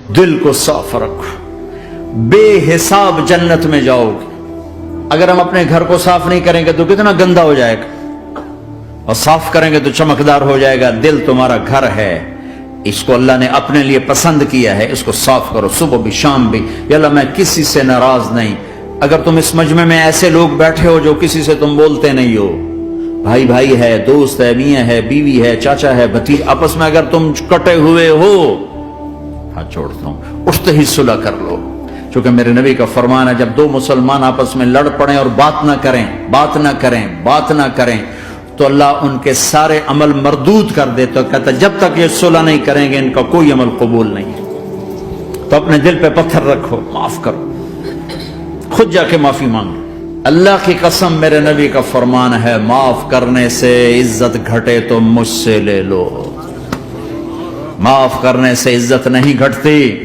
دل کو صاف رکھو، بے حساب جنت میں جاؤ گے۔ اگر ہم اپنے گھر کو صاف نہیں کریں گے تو کتنا گندا ہو جائے گا، اور صاف کریں گے تو چمکدار ہو جائے گا۔ دل تمہارا گھر ہے، اس کو اللہ نے اپنے لیے پسند کیا ہے، اس کو صاف کرو صبح بھی شام بھی۔ یا اللہ میں کسی سے ناراض نہیں۔ اگر تم اس مجمع میں ایسے لوگ بیٹھے ہو جو کسی سے تم بولتے نہیں ہو، بھائی بھائی ہے، دوست ہے، میاں ہے، بیوی ہے، چاچا ہے، بھتیجا، آپس میں اگر تم کٹے ہوئے ہو، ہاتھ چھوڑتا ہوں، اٹھتے ہی صلح کر لو۔ چونکہ میرے نبی کا فرمان ہے، جب دو مسلمان آپس میں لڑ پڑیں اور بات نہ کریں تو اللہ ان کے سارے عمل مردود کر دے۔ تو کہتا جب تک یہ صلح نہیں کریں گے ان کا کوئی عمل قبول نہیں ہے۔ تو اپنے دل پہ پتھر رکھو، معاف کرو، خود جا کے معافی مانگو۔ اللہ کی قسم میرے نبی کا فرمان ہے، معاف کرنے سے عزت گھٹے تو مجھ سے لے لو، معاف کرنے سے عزت نہیں گھٹتی۔